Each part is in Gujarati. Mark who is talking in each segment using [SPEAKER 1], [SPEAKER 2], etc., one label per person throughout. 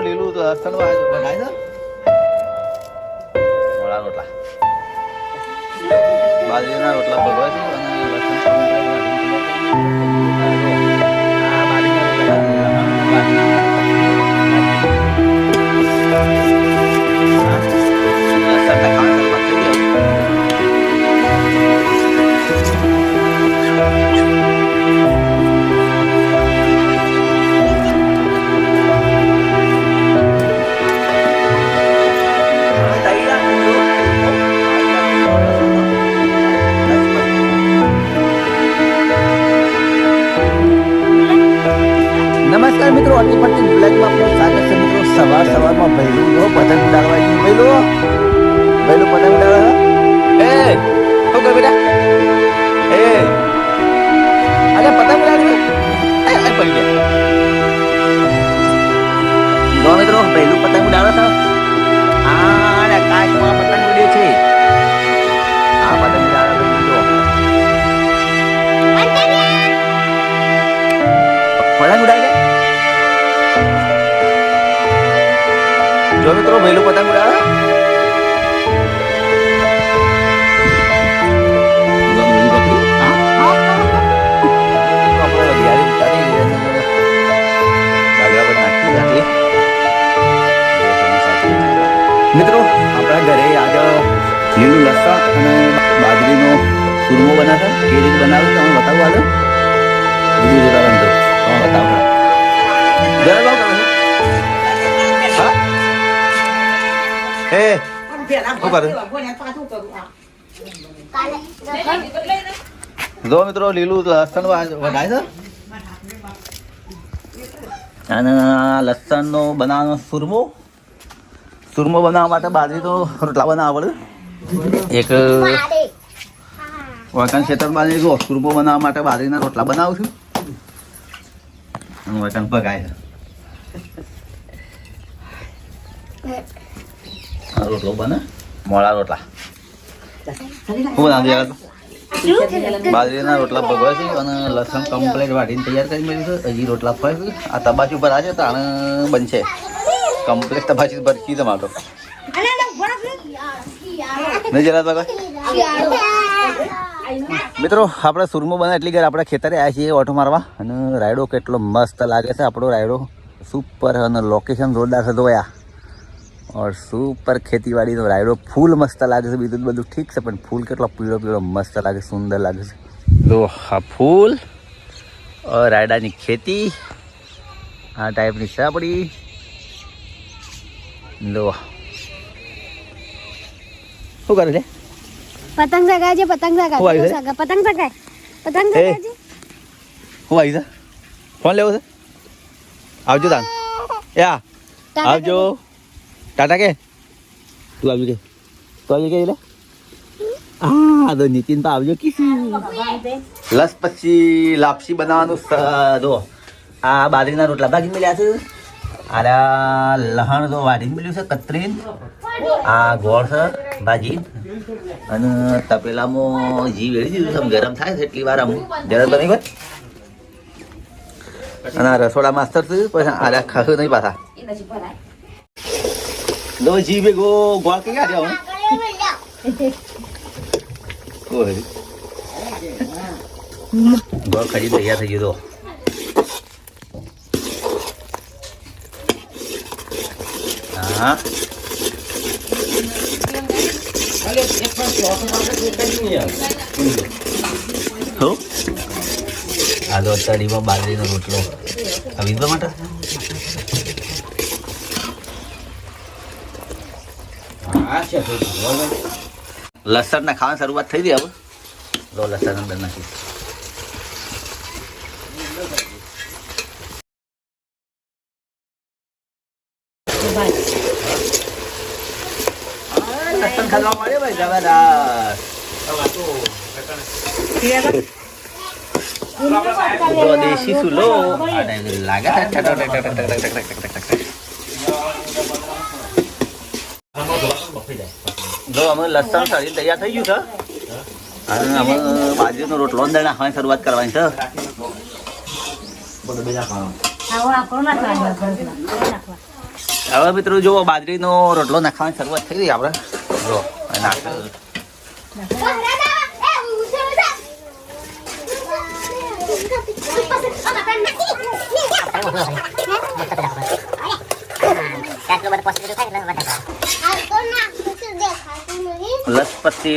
[SPEAKER 1] લીલું લસણ બનાય છે મોળા રોટલા બાજરીના રોટલા ભગવા છે અને લસણ નમસ્કાર મિત્રો, અતિ ફરતી બ્લેકમાં આપનું સ્વાગત છે મિત્રો. સવારમાં ભૈલું પતંગ ઉડાડવા ગયું. ભૈલું પતંગ ઉડાડવા એ શું કર બેટા એ અરે પતંગ ઉડાડી પડી ગયા. જો મિત્રો ભૈલું પતંગ ઉડાડે છે. આ કાચમાં પતંગ ઉડે છે. આ પતંગ ઉડાડે છે મિત્રો. પતંગ ઉડાડે જો મિત્રો ભૈલું પતંગ ઉડાડે. મિત્રો આપણા ઘરે આજે લીલું લસણ અને બાજરીનો ચૂરમો બનાવે છે. કેવી રીતે બનાવે તમે બતાવો આજે બીજું જોતા મિત્રો તમે બતાવો જરા બાવ કરો હા એ શું કરે જો મિત્રો લીલું લસણ વઢાય છે અને લસણનો બનાવવાનો ચૂરમો બનાવવા માટે બાજરીનો રોટલા બનાવવા પડે. એક વળકાન ખેતરમાં જો ચૂરમો બનાવવા માટે બાજરીના રોટલા બનાવું છું અને વળકાન પકાય છે રોટલો બને મોળા રોટલા શું બનાવી દેવા બાજરીના રોટલા ભગવા છે અને લસણ કમ્પ્લીટ વાટીને તૈયાર કરી મેળ્યું છે. હજી રોટલા ફરે છે. આ તબાચી ઉપર આજે તાણે બનશે કમ્પ્લીટ તબાચી ભરકી તમારો નહીં જરા બગા મિત્રો આપણે સુરમો બને એટલી ઘર આપણે ખેતરે આવ્યા છીએ ઓટો મારવા અને રાયડો કેટલો મસ્ત લાગે છે. આપણો રાયડો સુપર અને લોકેશન જોરદાર છે જોયા ઓર સુપર ખેતીવાડીનો રાયડો ફૂલ મસ્ત લાગે છે. બીજું બધું ઠીક છે પણ ફૂલ કેટલો પીળો મસ્ત લાગે સુંદર લાગે છે. જો આ ફૂલ રાયડાની ખેતી આ ટાઈપની છે આપણી. લો શું કરે છે
[SPEAKER 2] પતંગ ચગાવે પતંગ ચગાવે હું આવી છે
[SPEAKER 1] ફોન લેવો છે આવજો તાન યા આવજો ટાટા કે તું આવજો કે તું આવજો કે એટલે હા તો નીતિન તો આવજો કીશું લસ પછી લાપસી બનાવવાનું જો આ બાજરીના રોટલા ભાગી મળ્યા છે. આ લહણ તો વાઢીને મળ્યું છે કતરીન. આ ગોળ છે ભાજી અને તપેલામાં ઘી વેળી દીધું છે. ગરમ થાય છે એટલી વાર આમ જરા બની ગયો અને રસોડા માસ્તર છે પછી આડા ખાશું નહીં પાછા લો જી ભેગો ગોળ કઈ કાઢ્યા હું ગોળ ખાલી તૈયાર થઈ ગયો. હા આ તો તળીમાં બાજરીનો રોટલો વિધવા માટે લસણ ના ખાવાની શરૂઆત થઈ ગઈ. હવે તો લસણ અંદર નાખી લસણ ખાવા મળે ભાઈ જબરદસ્ત. દેશી સુલો લાગે જો અમે લસણ સળી તૈયાર થઈ ગયું છે અને અમે બાજરીનો રોટલો અંદર નાખવાની શરૂઆત કરવાની છે. હવે મિત્રો જો બાજરીનો રોટલો નાખવાની શરૂઆત થઈ ગઈ આપણે જો નાખ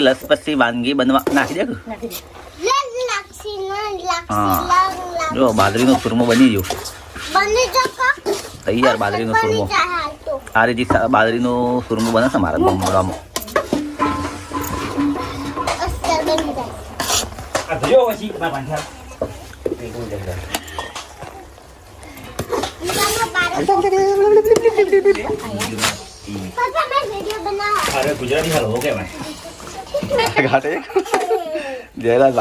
[SPEAKER 1] લસપસી વાનગી બનવા નાખી દે હા જો બાજરીનો ચૂરમો બની ગયો તૈયાર બાજરીનો ચૂરમો આ રીતે બાજરીનો ચૂરમો બને છે મારા ગામડામાં ગુજરાતી હાલો કેવાય જયરાજ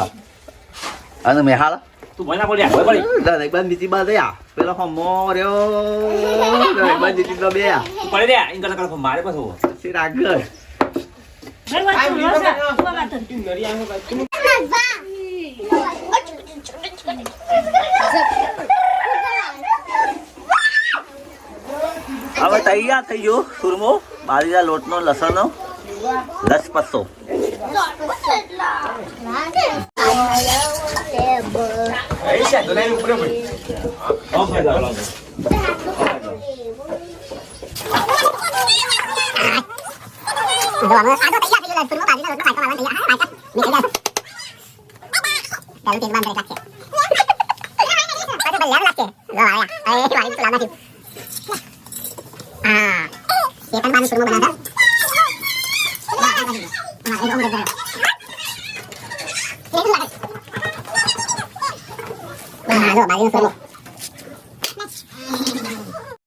[SPEAKER 1] અને મેહાળ તું મને બોલ્યા એકવાર નીચી બાદ પેલો હમો રહ્યો એકવાર નીચી તો બે પડે દે ઇન કરતા મારે પછી આગળ હવે તૈયાર થઈ ગયો સુરમો બાજરીના લોટનો લસણનો લસપસો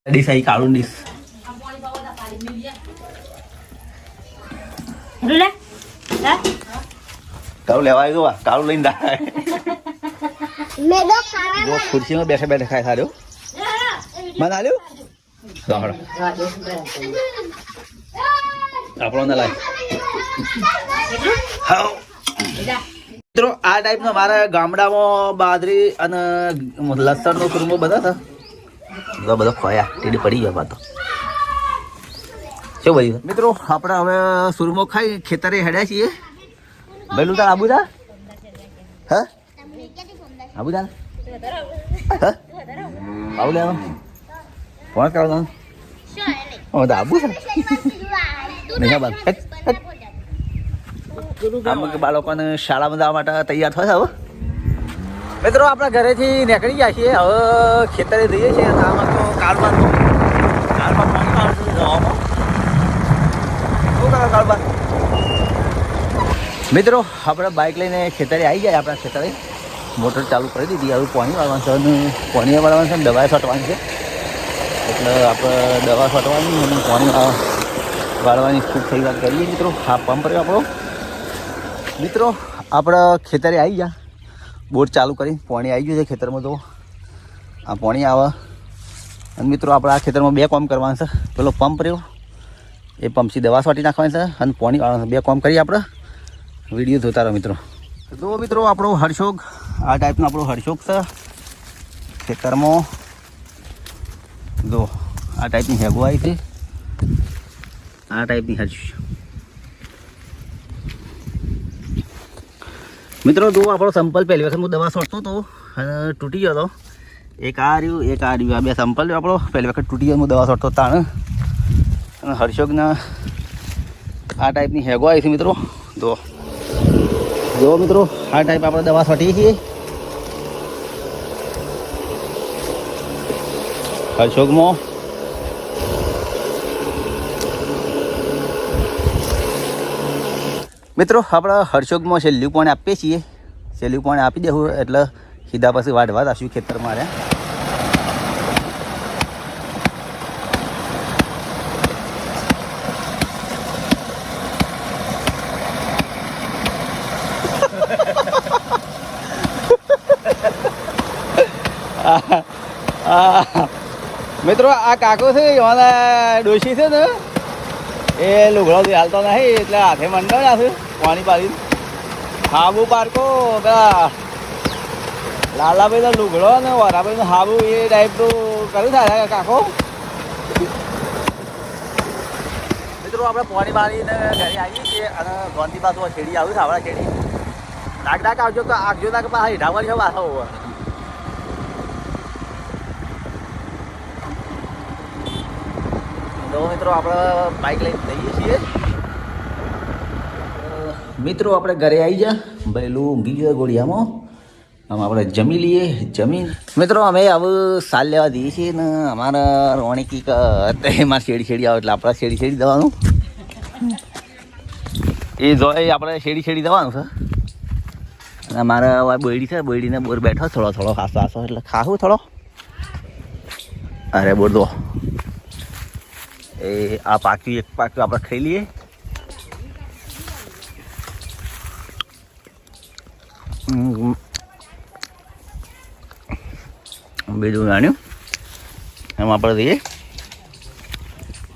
[SPEAKER 1] ડીશ આવી કાળું ડીશ કાળું લેવા આવ્યો કાળું લઈને ખુરશીમાં બેઠા બેઠા ખાય સારું મને આલ્યું આપણો ના લાય મિત્રો આ ટાઈપનો મારા ગામડામાં બાજરી અને લસણનો ચૂરમો બધા હતા બધો ખોયા ટીડી પડી ગયો તો શું બધું મિત્રો આપણે હવે ચૂરમો ખાઈ ખેતરે હેડ્યા છીએ ભેલું તાર આબુદા હા આબુદા હા આવું લેવા કોણ કરવાનું તો આબુ છે નહીં બંધ બાળકોને શાળામાં જવા માટે તૈયાર થશે હવે મિત્રો આપણા ઘરેથી નીકળી ગયા છીએ હવે ખેતરે જઈએ છીએ આમાં તો કાળમાં પાણી આવતું જવામાં શું કરો કાળમાં મિત્રો આપણે બાઇક લઈને ખેતરે આવી ગયા આપણા ખેતરે મોટર ચાલુ કરી દીધી હવે પાણી વાળવાનું છે અને પાણી વાળવાનું છે ને દવા છાંટવાની છે એટલે આપણે દવા છાંટવાની અને પાણી વાળવાની ખૂબ થઈ વાત કરીએ મિત્રો હા પંપ રહ્યો આપણો મિત્રો આપણે ખેતરે આવી ગયા બોટ ચાલુ કરી પાણી આવી ગયું છે ખેતરમાં તો આ પાણી આવે અને મિત્રો આપણે આ ખેતરમાં બે કામ કરવાનું છે પેલો પંપ રહ્યો એ પંપથી દવા છાંટી નાખવાની છે અને પાણી વાળવાનું બે કામ કરીએ આપણે વિડીયો જોતા રહો મિત્રો તો મિત્રો આપણો હર્ષોગ આ ટાઈપનો આપણો હર્ષોગ છે ખેતરમાં જો આ ટાઈપની હેગવાઈ છે આ ટાઈપની હર્ષ મિત્રો જો આપણો સંપલ પહેલી વખત હું દવા છોડતો હતો અને તૂટી ગયો હતો એક આ રહ્યું આ બે સંપલ આપણો પહેલી વખત તૂટી ગયો હું દવા છોડતો તાણ અને હર્ષોગના આ ટાઈપની હેગો આવી છે મિત્રો જો મિત્રો આ ટાઈપ આપણે દવા છોટીએ છીએ હર્ષોગમાં મિત્રો આપણે હર્ષોગમાં છેલ્લું પાણી આપીએ છીએ છેલ્લું પાણી આપી દેવું એટલે સીધા પછી વાઢવા આવશું ખેતર મારે મિત્રો આ કાકો છે ડોશી છે ને એ લુગડો હાલતો નહીં એટલે હાથે મંડાવ્યા છે પાણી પાડી હાબુ પારકો પેલા લાલાભાઈ નો લુગડો ને વરાભાઈ નો હાબુ એ ટાઈપનું કર્યું થાય કાકો મિત્રો આપણે પાણી મારીને ઘરે આવીએ છીએ અને ગોંધી પાછું છેડી આવ્યું છે આપણા છેડી ડાક આવજો તો આગજો ના કે પાછા હીઠાવર છે પાછો તો મિત્રો આપણે બાઇક લઈને જઈએ છીએ મિત્રો આપણે ઘરે આવી જા ભાઈલું ઊંઘી ગયો ગોળિયામાં આમ આપણે જમી લઈએ જમીન મિત્રો અમે હવે સાલ લેવા દઈએ છીએ ને અમારા રોણી કીક એમાં શેડી આવે એટલે આપણે શેડી દવાનું એ જોઈએ આપણે શેડી દવાનું છે અને અમારા બોયડી છે બોયડીને બોર બેઠો થોડો હાસો એટલે ખાવું થોડો અરે બોર દો એ આ પાક્યું એક પાક્યું આપણે ખાઈ લઈએ બીજું જાણ્યું એમ આપણે જઈએ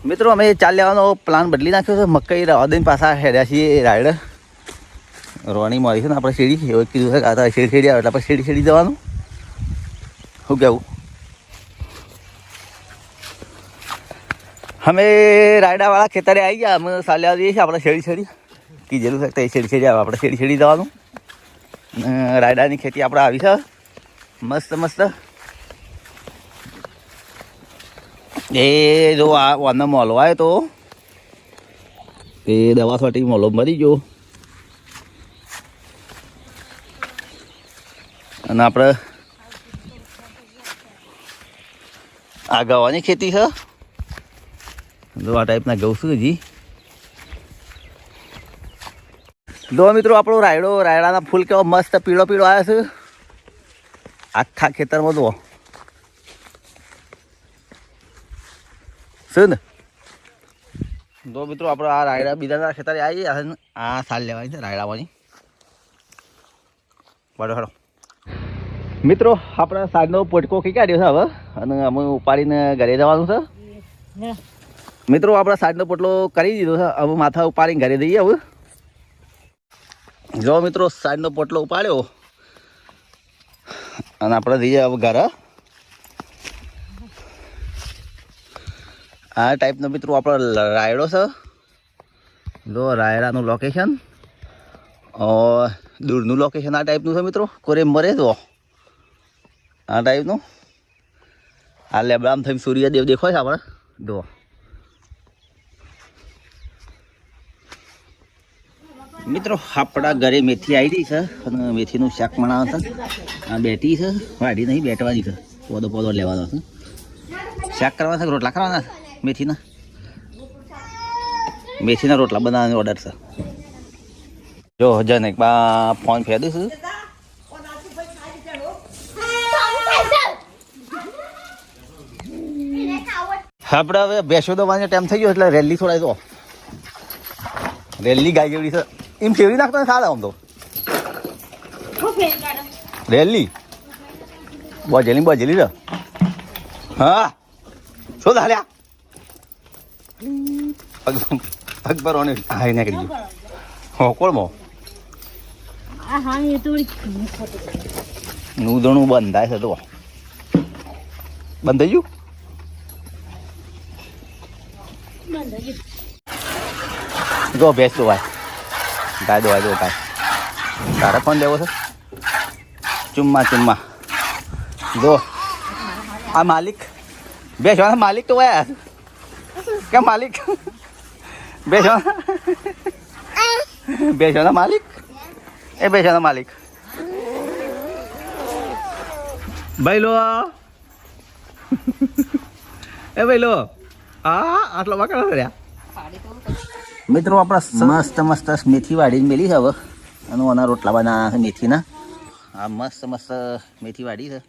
[SPEAKER 1] મિત્રો અમે ચાલ લેવાનો પ્લાન બદલી નાખ્યો છે મકાઈ રવા દઈને પાછા હેડ્યા છીએ રાયડ રોણી મારી છે ને આપણે શેડી એવું કીધું છે કે શેડી આવે એટલે આપણે શેડી જવાનું શું કહેવું અમે રાયડાવાળા ખેતરે આવી ગયા અમે ચાલ લેવા જઈએ છીએ આપણે શેડી કીધેલું છે શેડી આવે આપણે શેડી જવાનું રાયડાની ખેતી આપણે આવી છે મસ્ત એ જો આ વાના મોલો આવે તો એ દવા છોટી મોલો મરી ગયો અને આપણે આ ગવાની ખેતી છે જો આ ટાઈપના ઘઉં છું હજી જો મિત્રો આપણો રાયડાના ફૂલ કેવો મસ્ત પીળો આવ્યો છે આખા ખેતરમાં જુઓ શું ને તો મિત્રો આપણે આ રાયડા બીજાના ખેતરે આવી આ સાલ લેવાની છે રાયડાવાની બરાબર મિત્રો આપણે સાંજનો પોટકો ખી કાઢ્યો છે હવે અને અમે ઉપાડીને ઘરે જવાનું છે મિત્રો આપણે સાંજનો પોટલો કરી દીધો છે હવે માથા ઉપાડીને ઘરે જઈએ હવે જો મિત્રો સાંજનો પોટલો ઉપાડ્યો અને આપણે જઈએ હવે ઘરે આ ટાઈપનો મિત્રો આપણો રાયડો છે જો રાયડાનું લોકેશન દૂરનું લોકેશન આ ટાઈપનું છે મિત્રો કોરે મરે તો આ ટાઈપનું આ લેબડામ થઈને સૂર્યદેવ દેખાય છે આપણે જો મિત્રો આપણા ઘરે મેથી આવી છે અને મેથીનું શાક બનાવે છે આ બેટી છે વાડી નહીં બેટવાની છે પોદો લેવાનો છે શાક કરવાના છે રોટલા કરવાના છે મેથીના રોટલા બનાવવાનો ઓર્ડર છે જો જનક બા ફોન ફેદું છું આપણે હવે બેસો દવાનો ટાઈમ થઈ ગયો એટલે રેલી થોડા તો રેલી ગાય જેવડી છે એમ ફેરવી નાખતા સારા આમ તો રેલી બજેલી છે હા શું ધાલ્યા અકબરોને હાઈ નાખી દીધું હો કોળમો નૂદણું બંધાય છે તો બંધ થઈ ગયું જો ભેંસ દોવાય ગાય દોવાય જો ગાય તારે ફોન લેવો છે ચુમ્મા જો આ માલિક બેસવાના માલિક તો વાયા કેમ માલિક બેસવાના માલિક એ બેસવાના માલિક ભાઈ લો એ ભાઈ લો આટલો વાકડો કર્યા મિત્રો આપણા મસ્ત મેથી વાડી મેલી છે હવે અને ઓના રોટલા બનાવવાના છે મેથીના આ મસ્ત મેથી વાડી છે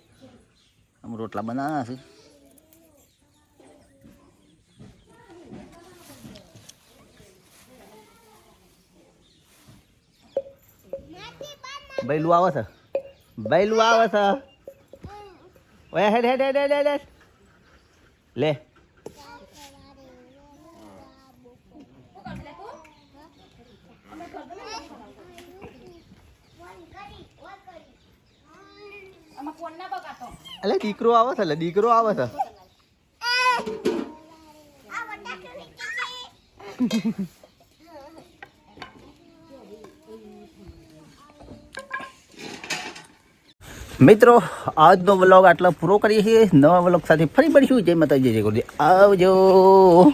[SPEAKER 1] આમ રોટલા બનાવવાના છે बैलू आवत है ओए हेड ले अले दीकरो आवत है મિત્રો આજનો વ્લોગ આટલો પૂરો કરીએ છીએ. નવા વ્લોગ સાથે ફરી મળીશું. જય માતાજી, જય ગુરુદેવ. આવજો.